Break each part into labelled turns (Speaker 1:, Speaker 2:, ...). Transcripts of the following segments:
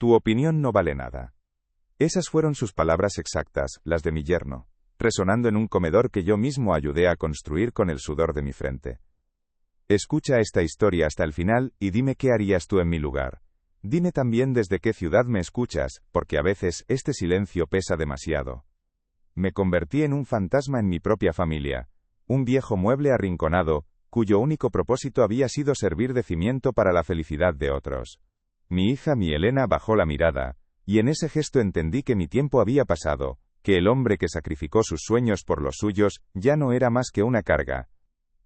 Speaker 1: Tu opinión no vale nada. Esas fueron sus palabras exactas, las de mi yerno, resonando en un comedor que yo mismo ayudé a construir con el sudor de mi frente. Escucha esta historia hasta el final y dime qué harías tú en mi lugar. Dime también desde qué ciudad me escuchas, porque a veces este silencio pesa demasiado. Me convertí en un fantasma en mi propia familia, un viejo mueble arrinconado, cuyo único propósito había sido servir de cimiento para la felicidad de otros. Mi hija Elena bajó la mirada, y en ese gesto entendí que mi tiempo había pasado, que el hombre que sacrificó sus sueños por los suyos ya no era más que una carga.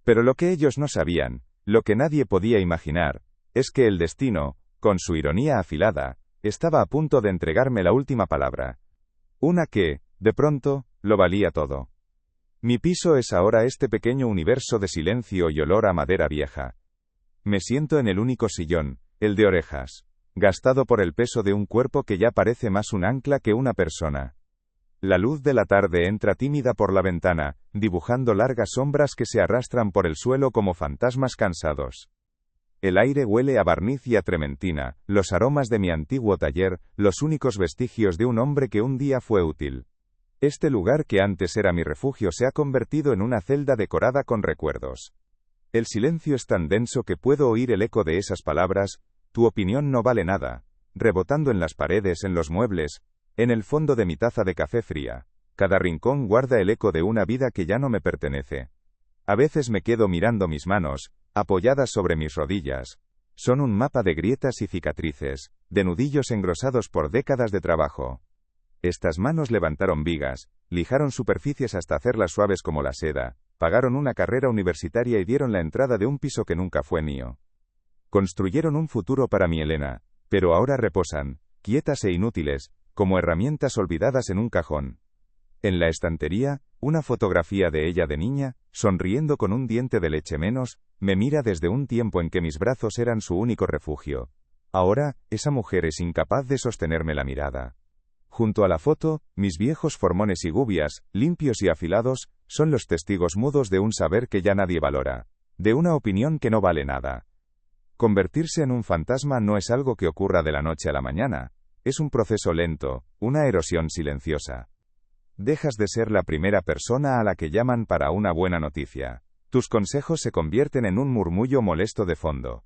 Speaker 1: Pero lo que ellos no sabían, lo que nadie podía imaginar, es que el destino, con su ironía afilada, estaba a punto de entregarme la última palabra. Una que, de pronto, lo valía todo. Mi piso es ahora este pequeño universo de silencio y olor a madera vieja. Me siento en el único sillón, el de orejas, gastado por el peso de un cuerpo que ya parece más un ancla que una persona. La luz de la tarde entra tímida por la ventana, dibujando largas sombras que se arrastran por el suelo como fantasmas cansados. El aire huele a barniz y a trementina, los aromas de mi antiguo taller, los únicos vestigios de un hombre que un día fue útil. Este lugar que antes era mi refugio se ha convertido en una celda decorada con recuerdos. El silencio es tan denso que puedo oír el eco de esas palabras, tu opinión no vale nada, rebotando en las paredes, en los muebles, en el fondo de mi taza de café fría. Cada rincón guarda el eco de una vida que ya no me pertenece. A veces me quedo mirando mis manos, apoyadas sobre mis rodillas. Son un mapa de grietas y cicatrices, de nudillos engrosados por décadas de trabajo. Estas manos levantaron vigas, lijaron superficies hasta hacerlas suaves como la seda, pagaron una carrera universitaria y dieron la entrada de un piso que nunca fue mío. Construyeron un futuro para mi Elena, pero ahora reposan, quietas e inútiles, como herramientas olvidadas en un cajón. En la estantería, una fotografía de ella de niña, sonriendo con un diente de leche menos, me mira desde un tiempo en que mis brazos eran su único refugio. Ahora, esa mujer es incapaz de sostenerme la mirada. Junto a la foto, mis viejos formones y gubias, limpios y afilados, son los testigos mudos de un saber que ya nadie valora, de una opinión que no vale nada. Convertirse en un fantasma no es algo que ocurra de la noche a la mañana, es un proceso lento, una erosión silenciosa. Dejas de ser la primera persona a la que llaman para una buena noticia. Tus consejos se convierten en un murmullo molesto de fondo.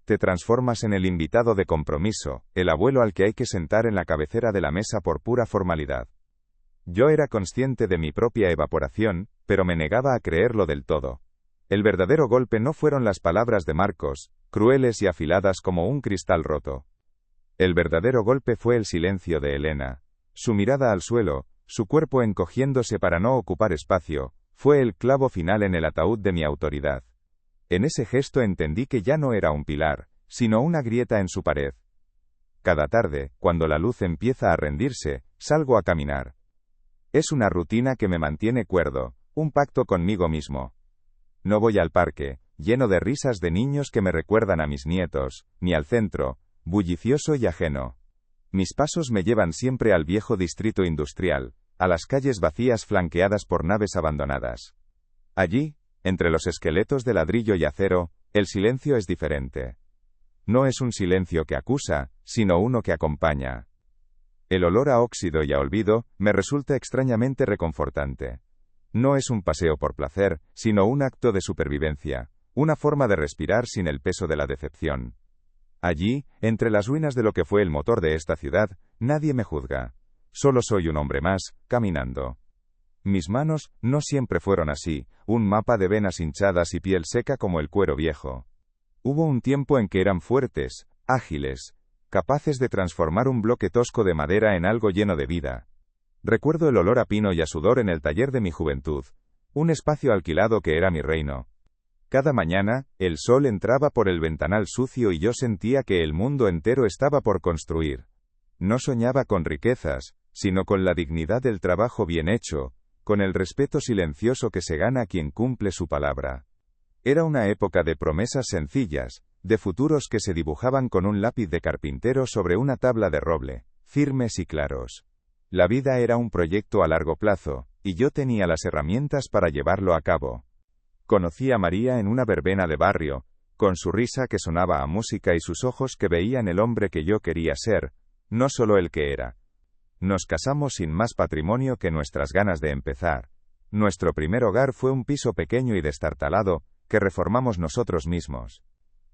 Speaker 1: Te transformas en el invitado de compromiso, el abuelo al que hay que sentar en la cabecera de la mesa por pura formalidad. Yo era consciente de mi propia evaporación, pero me negaba a creerlo del todo. El verdadero golpe no fueron las palabras de Marcos, crueles y afiladas como un cristal roto. El verdadero golpe fue el silencio de Elena. Su mirada al suelo, su cuerpo encogiéndose para no ocupar espacio, fue el clavo final en el ataúd de mi autoridad. En ese gesto entendí que ya no era un pilar, sino una grieta en su pared. Cada tarde, cuando la luz empieza a rendirse, salgo a caminar. Es una rutina que me mantiene cuerdo, un pacto conmigo mismo. No voy al parque, lleno de risas de niños que me recuerdan a mis nietos, ni al centro, bullicioso y ajeno. Mis pasos me llevan siempre al viejo distrito industrial, a las calles vacías flanqueadas por naves abandonadas. Allí, entre los esqueletos de ladrillo y acero, el silencio es diferente. No es un silencio que acusa, sino uno que acompaña. El olor a óxido y a olvido me resulta extrañamente reconfortante. No es un paseo por placer, sino un acto de supervivencia, una forma de respirar sin el peso de la decepción. Allí, entre las ruinas de lo que fue el motor de esta ciudad, nadie me juzga. Solo soy un hombre más, caminando. Mis manos no siempre fueron así, un mapa de venas hinchadas y piel seca como el cuero viejo. Hubo un tiempo en que eran fuertes, ágiles, capaces de transformar un bloque tosco de madera en algo lleno de vida. Recuerdo el olor a pino y a sudor en el taller de mi juventud, un espacio alquilado que era mi reino. Cada mañana, el sol entraba por el ventanal sucio y yo sentía que el mundo entero estaba por construir. No soñaba con riquezas, sino con la dignidad del trabajo bien hecho, con el respeto silencioso que se gana quien cumple su palabra. Era una época de promesas sencillas, de futuros que se dibujaban con un lápiz de carpintero sobre una tabla de roble, firmes y claros. La vida era un proyecto a largo plazo, y yo tenía las herramientas para llevarlo a cabo. Conocí a María en una verbena de barrio, con su risa que sonaba a música y sus ojos que veían el hombre que yo quería ser, no solo el que era. Nos casamos sin más patrimonio que nuestras ganas de empezar. Nuestro primer hogar fue un piso pequeño y destartalado, que reformamos nosotros mismos.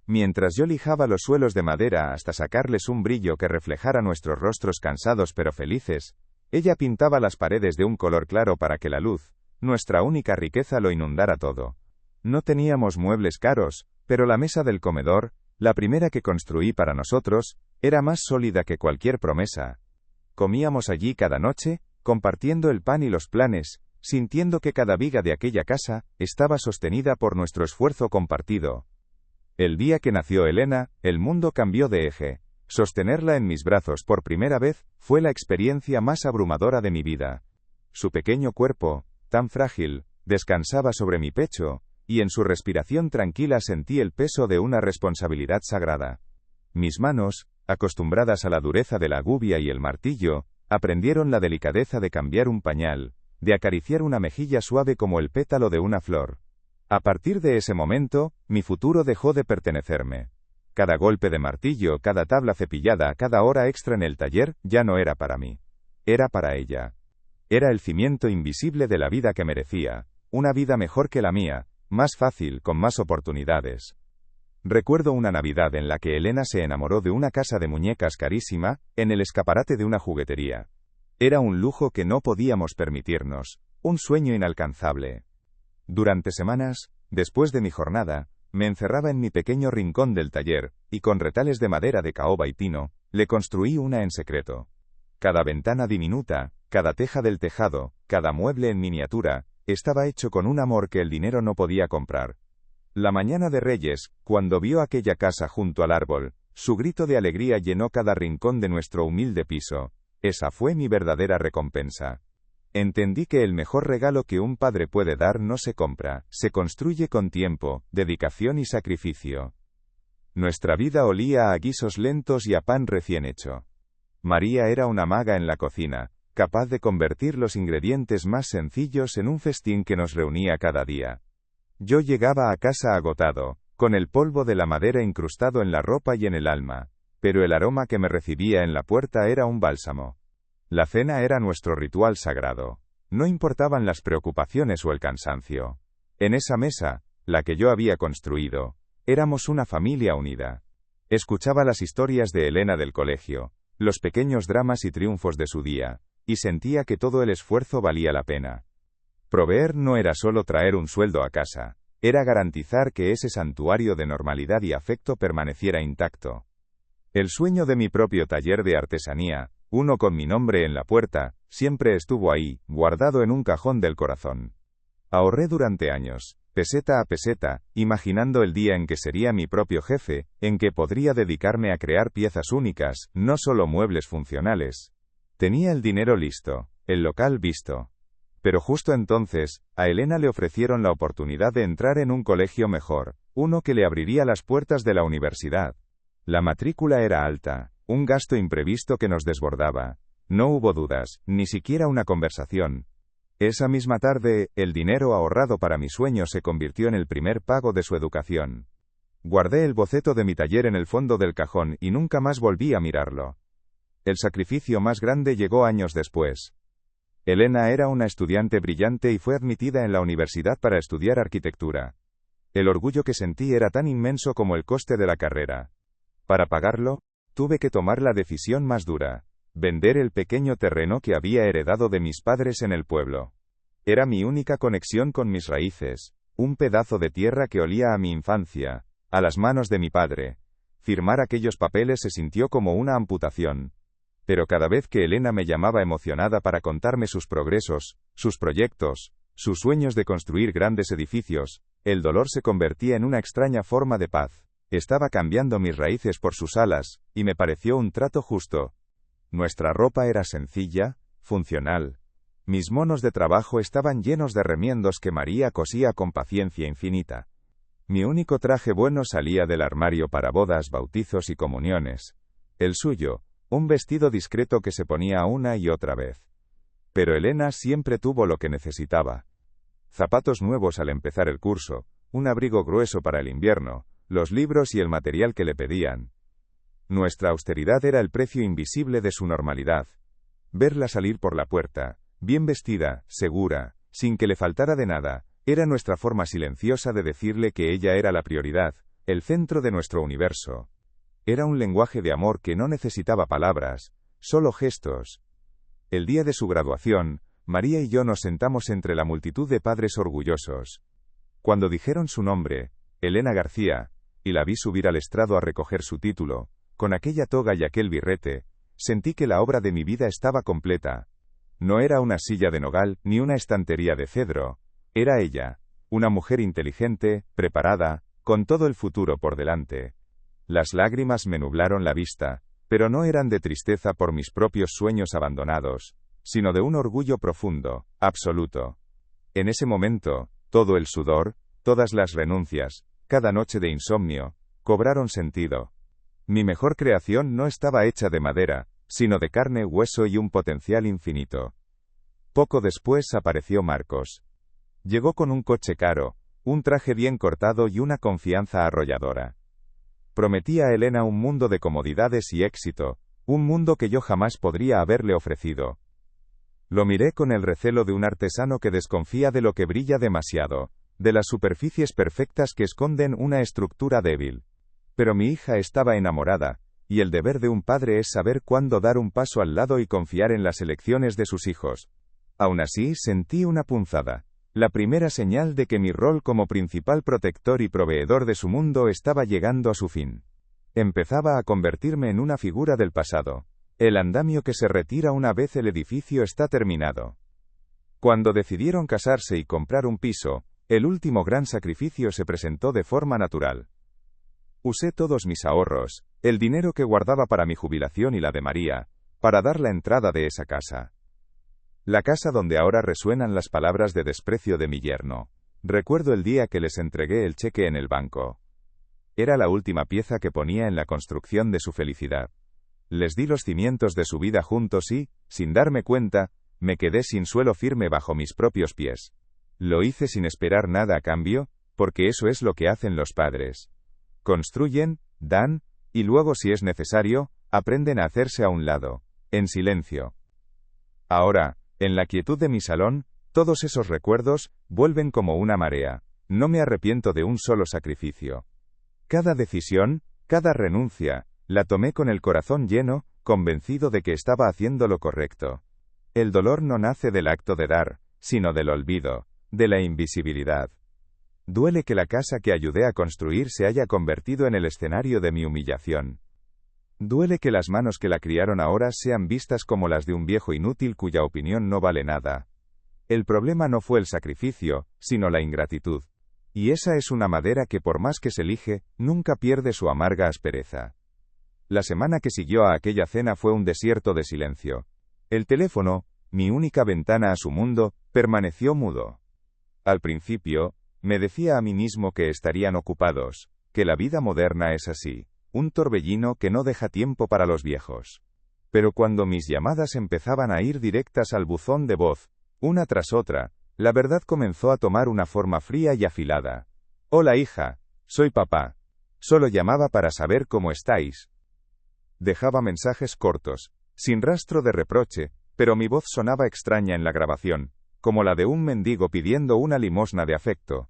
Speaker 1: Mientras yo lijaba los suelos de madera hasta sacarles un brillo que reflejara nuestros rostros cansados pero felices, ella pintaba las paredes de un color claro para que la luz, nuestra única riqueza, lo inundara todo. No teníamos muebles caros, pero la mesa del comedor, la primera que construí para nosotros, era más sólida que cualquier promesa. Comíamos allí cada noche, compartiendo el pan y los planes, sintiendo que cada viga de aquella casa estaba sostenida por nuestro esfuerzo compartido. El día que nació Elena, el mundo cambió de eje. Sostenerla en mis brazos por primera vez fue la experiencia más abrumadora de mi vida. Su pequeño cuerpo, tan frágil, descansaba sobre mi pecho, y en su respiración tranquila sentí el peso de una responsabilidad sagrada. Mis manos, acostumbradas a la dureza de la gubia y el martillo, aprendieron la delicadeza de cambiar un pañal, de acariciar una mejilla suave como el pétalo de una flor. A partir de ese momento, mi futuro dejó de pertenecerme. Cada golpe de martillo, cada tabla cepillada, cada hora extra en el taller, ya no era para mí. Era para ella. Era el cimiento invisible de la vida que merecía, una vida mejor que la mía, más fácil, con más oportunidades. Recuerdo una Navidad en la que Elena se enamoró de una casa de muñecas carísima, en el escaparate de una juguetería. Era un lujo que no podíamos permitirnos, un sueño inalcanzable. Durante semanas, después de mi jornada, me encerraba en mi pequeño rincón del taller, y con retales de madera de caoba y pino, le construí una en secreto. Cada ventana diminuta, cada teja del tejado, cada mueble en miniatura, estaba hecho con un amor que el dinero no podía comprar. La mañana de Reyes, cuando vio aquella casa junto al árbol, su grito de alegría llenó cada rincón de nuestro humilde piso. Esa fue mi verdadera recompensa. Entendí que el mejor regalo que un padre puede dar no se compra, se construye con tiempo, dedicación y sacrificio. Nuestra vida olía a guisos lentos y a pan recién hecho. María era una maga en la cocina, capaz de convertir los ingredientes más sencillos en un festín que nos reunía cada día. Yo llegaba a casa agotado, con el polvo de la madera incrustado en la ropa y en el alma, pero el aroma que me recibía en la puerta era un bálsamo. La cena era nuestro ritual sagrado. No importaban las preocupaciones o el cansancio. En esa mesa, la que yo había construido, éramos una familia unida. Escuchaba las historias de Elena del colegio, los pequeños dramas y triunfos de su día, y sentía que todo el esfuerzo valía la pena. Proveer no era solo traer un sueldo a casa, era garantizar que ese santuario de normalidad y afecto permaneciera intacto. El sueño de mi propio taller de artesanía, uno con mi nombre en la puerta, siempre estuvo ahí, guardado en un cajón del corazón. Ahorré durante años, peseta a peseta, imaginando el día en que sería mi propio jefe, en que podría dedicarme a crear piezas únicas, no solo muebles funcionales. Tenía el dinero listo, el local visto. Pero justo entonces, a Elena le ofrecieron la oportunidad de entrar en un colegio mejor, uno que le abriría las puertas de la universidad. La matrícula era alta, un gasto imprevisto que nos desbordaba. No hubo dudas, ni siquiera una conversación. Esa misma tarde, el dinero ahorrado para mi sueño se convirtió en el primer pago de su educación. Guardé el boceto de mi taller en el fondo del cajón y nunca más volví a mirarlo. El sacrificio más grande llegó años después. Elena era una estudiante brillante y fue admitida en la universidad para estudiar arquitectura. El orgullo que sentí era tan inmenso como el coste de la carrera. Para pagarlo, tuve que tomar la decisión más dura: vender el pequeño terreno que había heredado de mis padres en el pueblo. Era mi única conexión con mis raíces, un pedazo de tierra que olía a mi infancia, a las manos de mi padre. Firmar aquellos papeles se sintió como una amputación. Pero cada vez que Elena me llamaba emocionada para contarme sus progresos, sus proyectos, sus sueños de construir grandes edificios, el dolor se convertía en una extraña forma de paz. Estaba cambiando mis raíces por sus alas, y me pareció un trato justo. Nuestra ropa era sencilla, funcional. Mis monos de trabajo estaban llenos de remiendos que María cosía con paciencia infinita. Mi único traje bueno salía del armario para bodas, bautizos y comuniones. El suyo, un vestido discreto que se ponía una y otra vez. Pero Elena siempre tuvo lo que necesitaba. Zapatos nuevos al empezar el curso, un abrigo grueso para el invierno, los libros y el material que le pedían. Nuestra austeridad era el precio invisible de su normalidad. Verla salir por la puerta, bien vestida, segura, sin que le faltara de nada, era nuestra forma silenciosa de decirle que ella era la prioridad, el centro de nuestro universo. Era un lenguaje de amor que no necesitaba palabras, solo gestos. El día de su graduación, María y yo nos sentamos entre la multitud de padres orgullosos. Cuando dijeron su nombre, Elena García, y la vi subir al estrado a recoger su título, con aquella toga y aquel birrete, sentí que la obra de mi vida estaba completa. No era una silla de nogal, ni una estantería de cedro. Era ella, una mujer inteligente, preparada, con todo el futuro por delante. Las lágrimas me nublaron la vista, pero no eran de tristeza por mis propios sueños abandonados, sino de un orgullo profundo, absoluto. En ese momento, todo el sudor, todas las renuncias, cada noche de insomnio, cobraron sentido. Mi mejor creación no estaba hecha de madera, sino de carne, hueso y un potencial infinito. Poco después apareció Marcos. Llegó con un coche caro, un traje bien cortado y una confianza arrolladora. Prometía a Elena un mundo de comodidades y éxito, un mundo que yo jamás podría haberle ofrecido. Lo miré con el recelo de un artesano que desconfía de lo que brilla demasiado, de las superficies perfectas que esconden una estructura débil. Pero mi hija estaba enamorada, y el deber de un padre es saber cuándo dar un paso al lado y confiar en las elecciones de sus hijos. Aún así, sentí una punzada. La primera señal de que mi rol como principal protector y proveedor de su mundo estaba llegando a su fin. Empezaba a convertirme en una figura del pasado. El andamio que se retira una vez el edificio está terminado. Cuando decidieron casarse y comprar un piso, el último gran sacrificio se presentó de forma natural. Usé todos mis ahorros, el dinero que guardaba para mi jubilación y la de María, para dar la entrada de esa casa. La casa donde ahora resuenan las palabras de desprecio de mi yerno. Recuerdo el día que les entregué el cheque en el banco. Era la última pieza que ponía en la construcción de su felicidad. Les di los cimientos de su vida juntos y, sin darme cuenta, me quedé sin suelo firme bajo mis propios pies. Lo hice sin esperar nada a cambio, porque eso es lo que hacen los padres. Construyen, dan, y luego si es necesario, aprenden a hacerse a un lado, en silencio. Ahora, en la quietud de mi salón, todos esos recuerdos vuelven como una marea. No me arrepiento de un solo sacrificio. Cada decisión, cada renuncia, la tomé con el corazón lleno, convencido de que estaba haciendo lo correcto. El dolor no nace del acto de dar, sino del olvido, de la invisibilidad. Duele que la casa que ayudé a construir se haya convertido en el escenario de mi humillación. Duele que las manos que la criaron ahora sean vistas como las de un viejo inútil cuya opinión no vale nada. El problema no fue el sacrificio, sino la ingratitud. Y esa es una madera que por más que se lije, nunca pierde su amarga aspereza. La semana que siguió a aquella cena fue un desierto de silencio. El teléfono, mi única ventana a su mundo, permaneció mudo. Al principio, me decía a mí mismo que estarían ocupados, que la vida moderna es así. Un torbellino que no deja tiempo para los viejos. Pero cuando mis llamadas empezaban a ir directas al buzón de voz, una tras otra, la verdad comenzó a tomar una forma fría y afilada. Hola hija, soy papá. Solo llamaba para saber cómo estáis. Dejaba mensajes cortos, sin rastro de reproche, pero mi voz sonaba extraña en la grabación, como la de un mendigo pidiendo una limosna de afecto.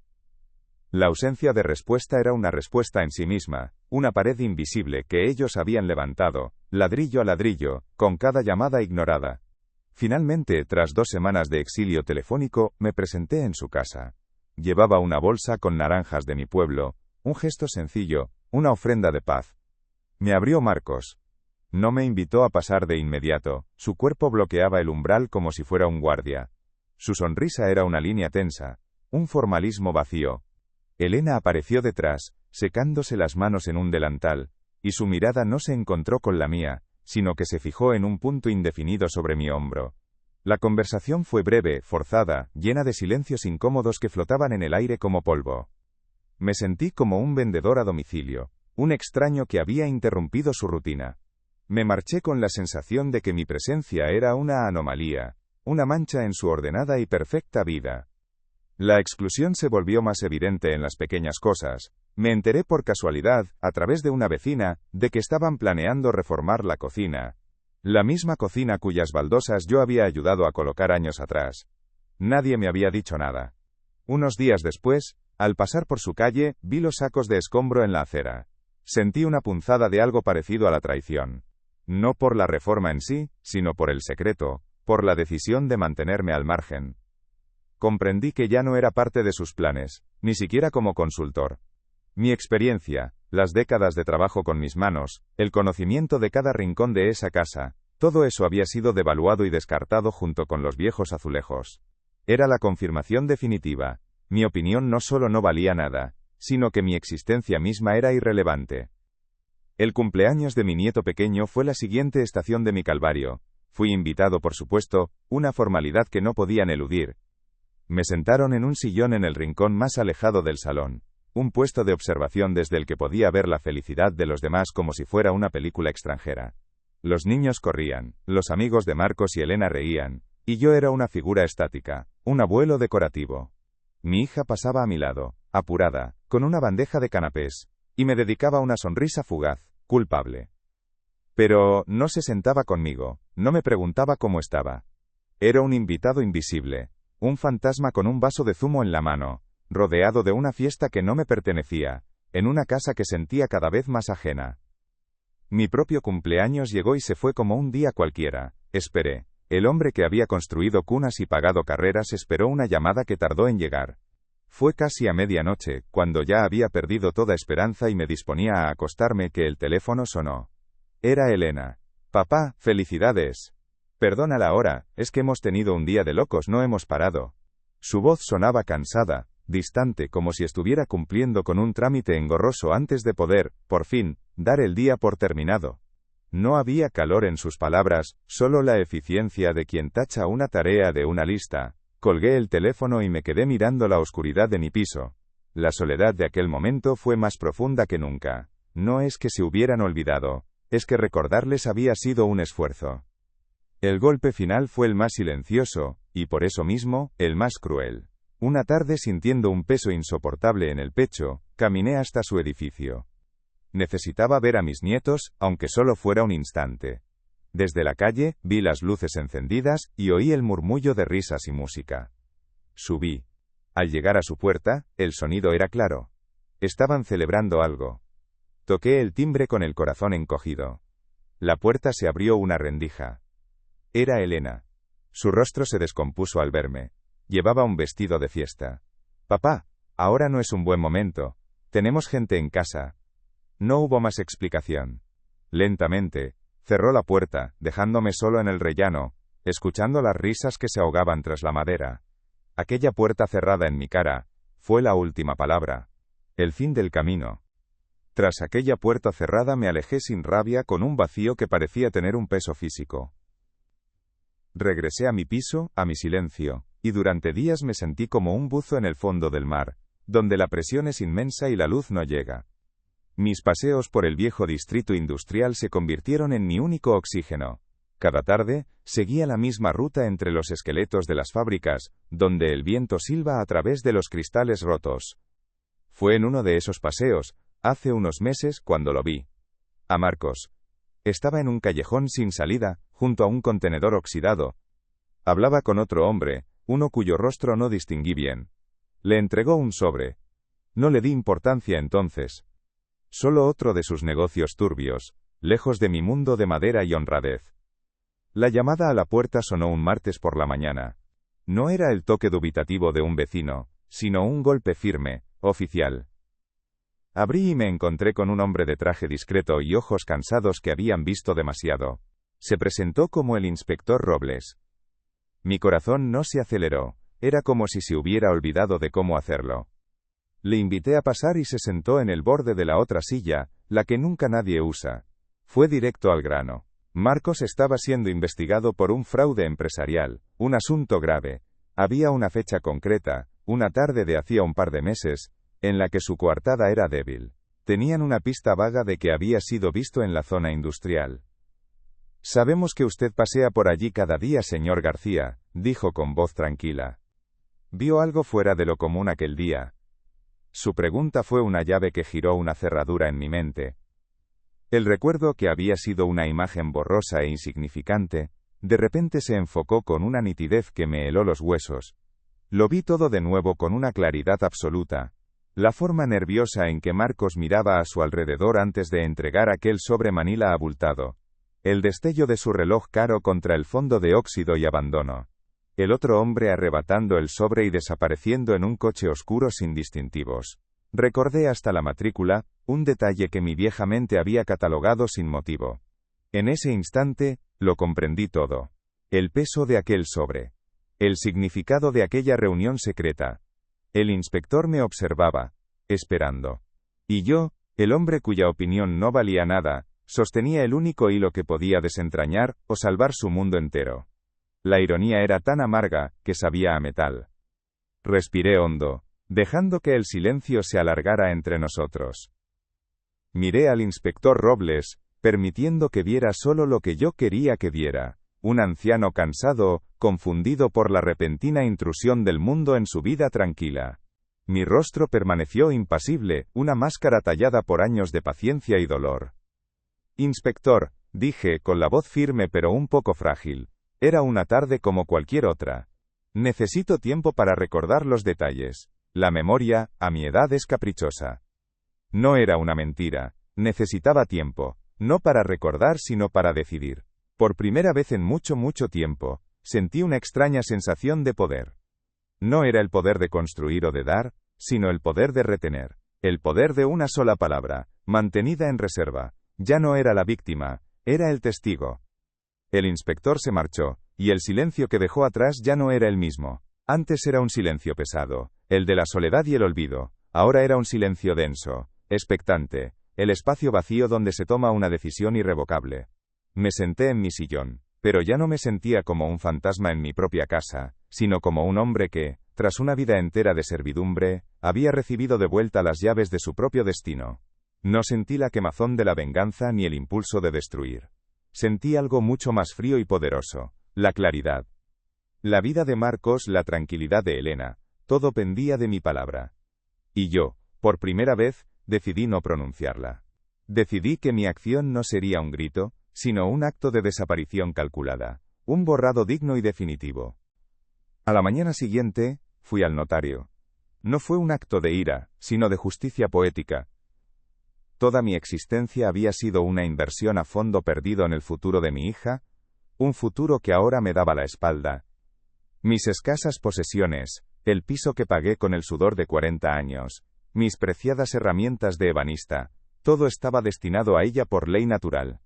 Speaker 1: La ausencia de respuesta era una respuesta en sí misma, una pared invisible que ellos habían levantado, ladrillo a ladrillo, con cada llamada ignorada. Finalmente, tras 2 semanas de exilio telefónico, me presenté en su casa. Llevaba una bolsa con naranjas de mi pueblo, un gesto sencillo, una ofrenda de paz. Me abrió Marcos. No me invitó a pasar de inmediato, su cuerpo bloqueaba el umbral como si fuera un guardia. Su sonrisa era una línea tensa, un formalismo vacío. Elena apareció detrás, secándose las manos en un delantal, y su mirada no se encontró con la mía, sino que se fijó en un punto indefinido sobre mi hombro. La conversación fue breve, forzada, llena de silencios incómodos que flotaban en el aire como polvo. Me sentí como un vendedor a domicilio, un extraño que había interrumpido su rutina. Me marché con la sensación de que mi presencia era una anomalía, una mancha en su ordenada y perfecta vida. La exclusión se volvió más evidente en las pequeñas cosas, Me enteré por casualidad, a través de una vecina, de que estaban planeando reformar la cocina. La misma cocina cuyas baldosas yo había ayudado a colocar años atrás. Nadie me había dicho nada. Unos días después, al pasar por su calle, vi los sacos de escombro en la acera. Sentí una punzada de algo parecido a la traición. No por la reforma en sí, sino por el secreto, por la decisión de mantenerme al margen. Comprendí que ya no era parte de sus planes, ni siquiera como consultor. Mi experiencia, las décadas de trabajo con mis manos, el conocimiento de cada rincón de esa casa, todo eso había sido devaluado y descartado junto con los viejos azulejos. Era la confirmación definitiva. Mi opinión no solo no valía nada, sino que mi existencia misma era irrelevante. El cumpleaños de mi nieto pequeño fue la siguiente estación de mi calvario. Fui invitado, por supuesto, una formalidad que no podían eludir. Me sentaron en un sillón en el rincón más alejado del salón, un puesto de observación desde el que podía ver la felicidad de los demás como si fuera una película extranjera. Los niños corrían, los amigos de Marcos y Elena reían, y yo era una figura estática, un abuelo decorativo. Mi hija pasaba a mi lado, apurada, con una bandeja de canapés, y me dedicaba una sonrisa fugaz, culpable. Pero no se sentaba conmigo, no me preguntaba cómo estaba. Era un invitado invisible, un fantasma con un vaso de zumo en la mano, rodeado de una fiesta que no me pertenecía, en una casa que sentía cada vez más ajena. Mi propio cumpleaños llegó y se fue como un día cualquiera. Esperé. El hombre que había construido cunas y pagado carreras esperó una llamada que tardó en llegar. Fue casi a medianoche, cuando ya había perdido toda esperanza y me disponía a acostarme, que el teléfono sonó. Era Elena. Papá, felicidades. Perdona la hora, es que hemos tenido un día de locos, no hemos parado. Su voz sonaba cansada, distante, como si estuviera cumpliendo con un trámite engorroso antes de poder, por fin, dar el día por terminado. No había calor en sus palabras, solo la eficiencia de quien tacha una tarea de una lista. Colgué el teléfono y me quedé mirando la oscuridad de mi piso. La soledad de aquel momento fue más profunda que nunca. No es que se hubieran olvidado, es que recordarles había sido un esfuerzo. El golpe final fue el más silencioso, y por eso mismo, el más cruel. Una tarde, sintiendo un peso insoportable en el pecho, caminé hasta su edificio. Necesitaba ver a mis nietos, aunque solo fuera un instante. Desde la calle, vi las luces encendidas, y oí el murmullo de risas y música. Subí. Al llegar a su puerta, el sonido era claro. Estaban celebrando algo. Toqué el timbre con el corazón encogido. La puerta se abrió una rendija. Era Elena. Su rostro se descompuso al verme. Llevaba un vestido de fiesta. Papá, ahora no es un buen momento. Tenemos gente en casa. No hubo más explicación. Lentamente, cerró la puerta, dejándome solo en el rellano, escuchando las risas que se ahogaban tras la madera. Aquella puerta cerrada en mi cara, fue la última palabra. El fin del camino. Tras aquella puerta cerrada me alejé sin rabia, con un vacío que parecía tener un peso físico. Regresé a mi piso, a mi silencio, y durante días me sentí como un buzo en el fondo del mar, donde la presión es inmensa y la luz no llega. Mis paseos por el viejo distrito industrial se convirtieron en mi único oxígeno. Cada tarde, seguía la misma ruta entre los esqueletos de las fábricas, donde el viento silba a través de los cristales rotos. Fue en uno de esos paseos, hace unos meses, cuando lo vi. A Marcos. Estaba en un callejón sin salida, junto a un contenedor oxidado. Hablaba con otro hombre, uno cuyo rostro no distinguí bien. Le entregó un sobre. No le di importancia entonces. Solo otro de sus negocios turbios, lejos de mi mundo de madera y honradez. La llamada a la puerta sonó un martes por la mañana. No era el toque dubitativo de un vecino, sino un golpe firme, oficial. Abrí y me encontré con un hombre de traje discreto y ojos cansados que habían visto demasiado. Se presentó como el inspector Robles. Mi corazón no se aceleró, era como si se hubiera olvidado de cómo hacerlo. Le invité a pasar y se sentó en el borde de la otra silla, la que nunca nadie usa. Fue directo al grano. Marcos estaba siendo investigado por un fraude empresarial, un asunto grave. Había una fecha concreta, una tarde de hacía un par de meses, en la que su coartada era débil. Tenían una pista vaga de que había sido visto en la zona industrial. Sabemos que usted pasea por allí cada día, señor García, dijo con voz tranquila. ¿Vio algo fuera de lo común aquel día? Su pregunta fue una llave que giró una cerradura en mi mente. El recuerdo, que había sido una imagen borrosa e insignificante, de repente se enfocó con una nitidez que me heló los huesos. Lo vi todo de nuevo con una claridad absoluta. La forma nerviosa en que Marcos miraba a su alrededor antes de entregar aquel sobre Manila abultado. El destello de su reloj caro contra el fondo de óxido y abandono. El otro hombre arrebatando el sobre y desapareciendo en un coche oscuro sin distintivos. Recordé hasta la matrícula, un detalle que mi vieja mente había catalogado sin motivo. En ese instante, lo comprendí todo. El peso de aquel sobre. El significado de aquella reunión secreta. El inspector me observaba, esperando. Y yo, el hombre cuya opinión no valía nada, sostenía el único hilo que podía desentrañar o salvar su mundo entero. La ironía era tan amarga, que sabía a metal. Respiré hondo, dejando que el silencio se alargara entre nosotros. Miré al inspector Robles, permitiendo que viera solo lo que yo quería que viera. Un anciano cansado, confundido por la repentina intrusión del mundo en su vida tranquila. Mi rostro permaneció impasible, una máscara tallada por años de paciencia y dolor. Inspector, dije con la voz firme pero un poco frágil. Era una tarde como cualquier otra. Necesito tiempo para recordar los detalles. La memoria, a mi edad, es caprichosa. No era una mentira. Necesitaba tiempo, no para recordar sino para decidir. Por primera vez en mucho tiempo, sentí una extraña sensación de poder. No era el poder de construir o de dar, sino el poder de retener. El poder de una sola palabra, mantenida en reserva. Ya no era la víctima, era el testigo. El inspector se marchó, y el silencio que dejó atrás ya no era el mismo. Antes era un silencio pesado, el de la soledad y el olvido. Ahora era un silencio denso, expectante, el espacio vacío donde se toma una decisión irrevocable. Me senté en mi sillón, pero ya no me sentía como un fantasma en mi propia casa, sino como un hombre que, tras una vida entera de servidumbre, había recibido de vuelta las llaves de su propio destino. No sentí la quemazón de la venganza ni el impulso de destruir. Sentí algo mucho más frío y poderoso, la claridad. La vida de Marcos, la tranquilidad de Elena, todo pendía de mi palabra. Y yo, por primera vez, decidí no pronunciarla. Decidí que mi acción no sería un grito, sino un acto de desaparición calculada, un borrado digno y definitivo. A la mañana siguiente, fui al notario. No fue un acto de ira, sino de justicia poética. Toda mi existencia había sido una inversión a fondo perdido en el futuro de mi hija, un futuro que ahora me daba la espalda. Mis escasas posesiones, el piso que pagué con el sudor de 40 años, mis preciadas herramientas de ebanista, todo estaba destinado a ella por ley natural.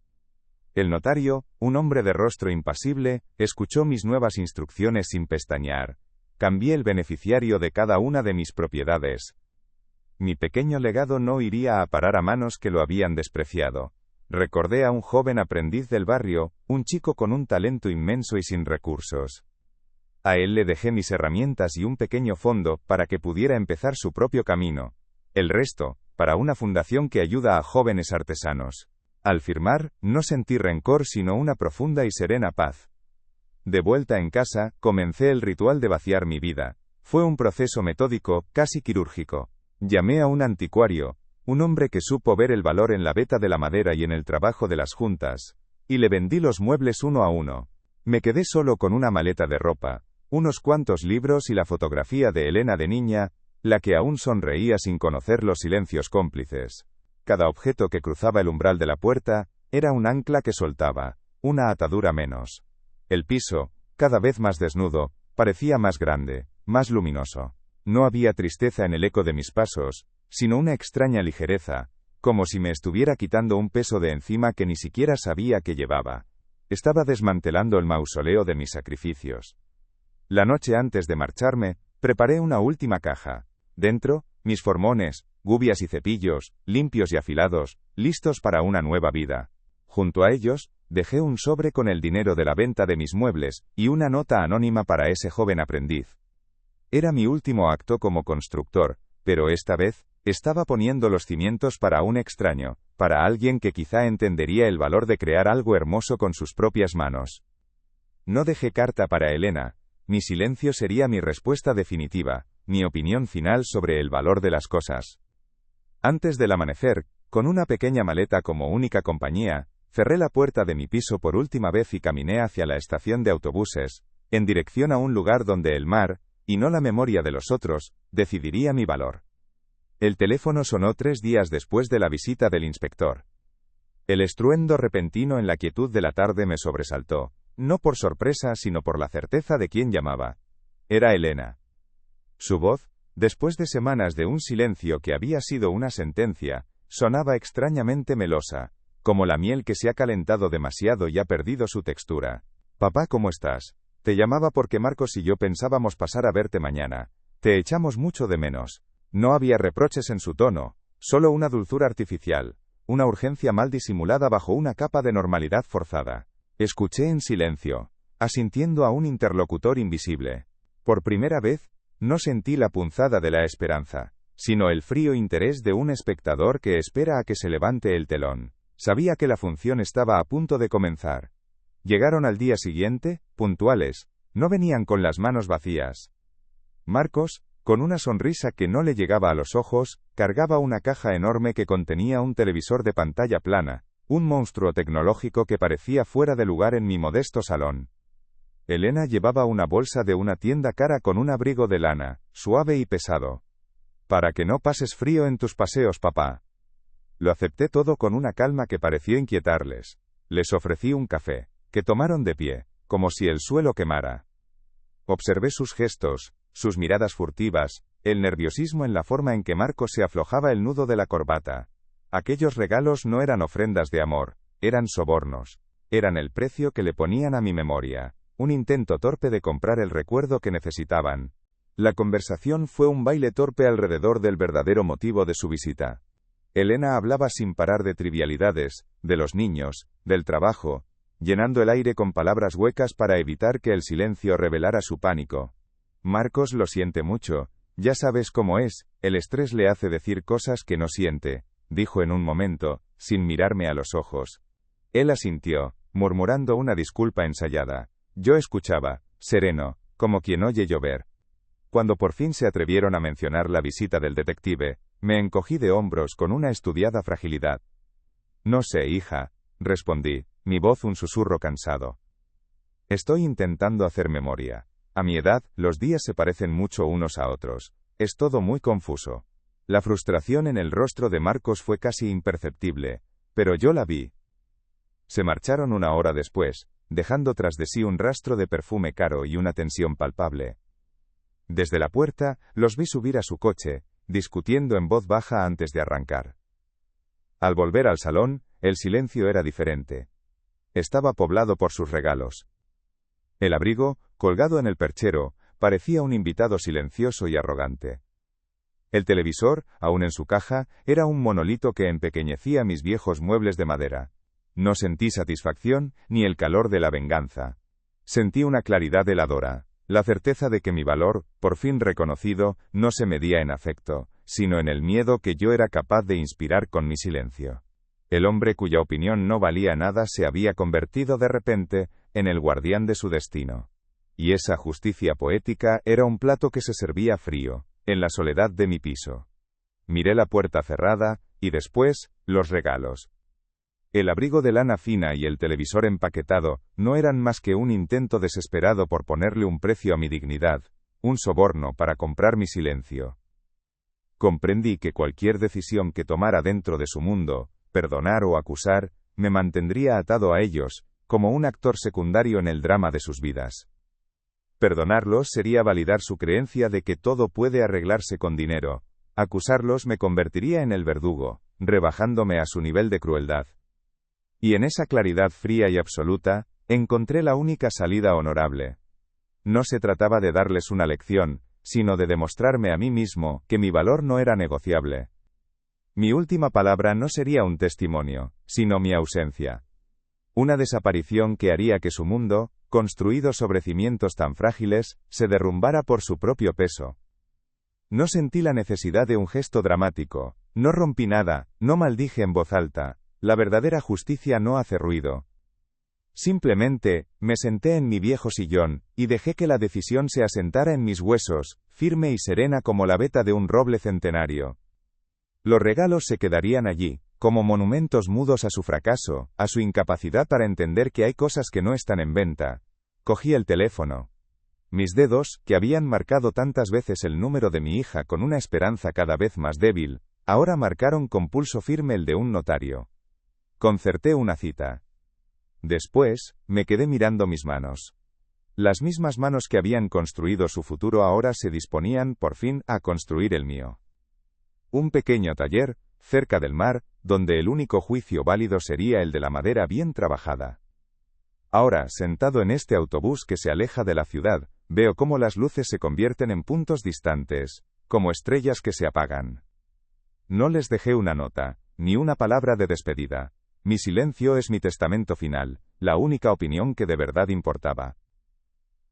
Speaker 1: El notario, un hombre de rostro impasible, escuchó mis nuevas instrucciones sin pestañear. Cambié el beneficiario de cada una de mis propiedades. Mi pequeño legado no iría a parar a manos que lo habían despreciado. Recordé a un joven aprendiz del barrio, un chico con un talento inmenso y sin recursos. A él le dejé mis herramientas y un pequeño fondo para que pudiera empezar su propio camino. El resto, para una fundación que ayuda a jóvenes artesanos. Al firmar, no sentí rencor sino una profunda y serena paz. De vuelta en casa, comencé el ritual de vaciar mi vida. Fue un proceso metódico, casi quirúrgico. Llamé a un anticuario, un hombre que supo ver el valor en la veta de la madera y en el trabajo de las juntas, y le vendí los muebles uno a uno. Me quedé solo con una maleta de ropa, unos cuantos libros y la fotografía de Elena de niña, la que aún sonreía sin conocer los silencios cómplices. Cada objeto que cruzaba el umbral de la puerta, era un ancla que soltaba, una atadura menos. El piso, cada vez más desnudo, parecía más grande, más luminoso. No había tristeza en el eco de mis pasos, sino una extraña ligereza, como si me estuviera quitando un peso de encima que ni siquiera sabía que llevaba. Estaba desmantelando el mausoleo de mis sacrificios. La noche antes de marcharme, preparé una última caja. Dentro, mis formones, gubias y cepillos, limpios y afilados, listos para una nueva vida. Junto a ellos, dejé un sobre con el dinero de la venta de mis muebles, y una nota anónima para ese joven aprendiz. Era mi último acto como constructor, pero esta vez, estaba poniendo los cimientos para un extraño, para alguien que quizá entendería el valor de crear algo hermoso con sus propias manos. No dejé carta para Elena, mi silencio sería mi respuesta definitiva. mi opinión final sobre el valor de las cosas. Antes del amanecer, con una pequeña maleta como única compañía, cerré la puerta de mi piso por última vez y caminé hacia la estación de autobuses, en dirección a un lugar donde el mar, y no la memoria de los otros, decidiría mi valor. El teléfono sonó 3 días después de la visita del inspector. El estruendo repentino en la quietud de la tarde me sobresaltó, no por sorpresa sino por la certeza de quién llamaba. Era Elena. Su voz, después de semanas de un silencio que había sido una sentencia, sonaba extrañamente melosa, como la miel que se ha calentado demasiado y ha perdido su textura. Papá, ¿cómo estás? Te llamaba porque Marcos y yo pensábamos pasar a verte mañana. Te echamos mucho de menos. No había reproches en su tono, solo una dulzura artificial, una urgencia mal disimulada bajo una capa de normalidad forzada. Escuché en silencio, asintiendo a un interlocutor invisible. Por primera vez, no sentí la punzada de la esperanza, sino el frío interés de un espectador que espera a que se levante el telón. Sabía que la función estaba a punto de comenzar. Llegaron al día siguiente, puntuales, no venían con las manos vacías. Marcos, con una sonrisa que no le llegaba a los ojos, cargaba una caja enorme que contenía un televisor de pantalla plana, un monstruo tecnológico que parecía fuera de lugar en mi modesto salón. Elena llevaba una bolsa de una tienda cara con un abrigo de lana, suave y pesado. Para que no pases frío en tus paseos, papá. Lo acepté todo con una calma que pareció inquietarles. Les ofrecí un café, que tomaron de pie, como si el suelo quemara. Observé sus gestos, sus miradas furtivas, el nerviosismo en la forma en que Marcos se aflojaba el nudo de la corbata. Aquellos regalos no eran ofrendas de amor, eran sobornos. Eran el precio que le ponían a mi memoria, un intento torpe de comprar el recuerdo que necesitaban. La conversación fue un baile torpe alrededor del verdadero motivo de su visita. Elena hablaba sin parar de trivialidades, de los niños, del trabajo, llenando el aire con palabras huecas para evitar que el silencio revelara su pánico. Marcos lo siente mucho, ya sabes cómo es, el estrés le hace decir cosas que no siente, dijo en un momento, sin mirarme a los ojos. Él asintió, murmurando una disculpa ensayada. Yo escuchaba, sereno, como quien oye llover. Cuando por fin se atrevieron a mencionar la visita del detective, me encogí de hombros con una estudiada fragilidad. No sé, hija, respondí, mi voz un susurro cansado. Estoy intentando hacer memoria. A mi edad, los días se parecen mucho unos a otros. Es todo muy confuso. La frustración en el rostro de Marcos fue casi imperceptible, pero yo la vi. Se marcharon 1 hora después, dejando tras de sí un rastro de perfume caro y una tensión palpable. Desde la puerta, los vi subir a su coche, discutiendo en voz baja antes de arrancar. Al volver al salón, el silencio era diferente. Estaba poblado por sus regalos. El abrigo, colgado en el perchero, parecía un invitado silencioso y arrogante. El televisor, aún en su caja, era un monolito que empequeñecía mis viejos muebles de madera. No sentí satisfacción, ni el calor de la venganza. Sentí una claridad heladora, la certeza de que mi valor, por fin reconocido, no se medía en afecto, sino en el miedo que yo era capaz de inspirar con mi silencio. El hombre cuya opinión no valía nada se había convertido de repente en el guardián de su destino. Y esa justicia poética era un plato que se servía frío, en la soledad de mi piso. Miré la puerta cerrada, y después, los regalos. El abrigo de lana fina y el televisor empaquetado no eran más que un intento desesperado por ponerle un precio a mi dignidad, un soborno para comprar mi silencio. Comprendí que cualquier decisión que tomara dentro de su mundo, perdonar o acusar, me mantendría atado a ellos, como un actor secundario en el drama de sus vidas. Perdonarlos sería validar su creencia de que todo puede arreglarse con dinero. Acusarlos me convertiría en el verdugo, rebajándome a su nivel de crueldad. Y en esa claridad fría y absoluta, encontré la única salida honorable. No se trataba de darles una lección, sino de demostrarme a mí mismo que mi valor no era negociable. Mi última palabra no sería un testimonio, sino mi ausencia. Una desaparición que haría que su mundo, construido sobre cimientos tan frágiles, se derrumbara por su propio peso. No sentí la necesidad de un gesto dramático, no rompí nada, no maldije en voz alta. La verdadera justicia no hace ruido. Simplemente, me senté en mi viejo sillón, y dejé que la decisión se asentara en mis huesos, firme y serena como la veta de un roble centenario. Los regalos se quedarían allí, como monumentos mudos a su fracaso, a su incapacidad para entender que hay cosas que no están en venta. Cogí el teléfono. Mis dedos, que habían marcado tantas veces el número de mi hija con una esperanza cada vez más débil, ahora marcaron con pulso firme el de un notario. Concerté una cita. Después, me quedé mirando mis manos. Las mismas manos que habían construido su futuro ahora se disponían, por fin, a construir el mío. Un pequeño taller, cerca del mar, donde el único juicio válido sería el de la madera bien trabajada. Ahora, sentado en este autobús que se aleja de la ciudad, veo cómo las luces se convierten en puntos distantes, como estrellas que se apagan. No les dejé una nota, ni una palabra de despedida. Mi silencio es mi testamento final, la única opinión que de verdad importaba.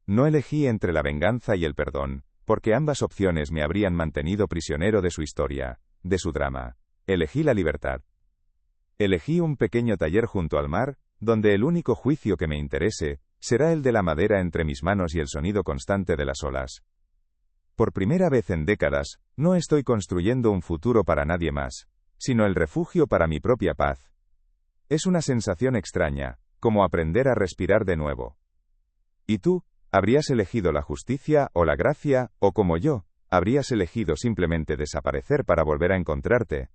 Speaker 1: No elegí entre la venganza y el perdón, porque ambas opciones me habrían mantenido prisionero de su historia, de su drama. Elegí la libertad. Elegí un pequeño taller junto al mar, donde el único juicio que me interese será el de la madera entre mis manos y el sonido constante de las olas. Por primera vez en décadas, no estoy construyendo un futuro para nadie más, sino el refugio para mi propia paz. Es una sensación extraña, como aprender a respirar de nuevo. ¿Y tú? ¿Habrías elegido la justicia o la gracia, o como yo, habrías elegido simplemente desaparecer para volver a encontrarte?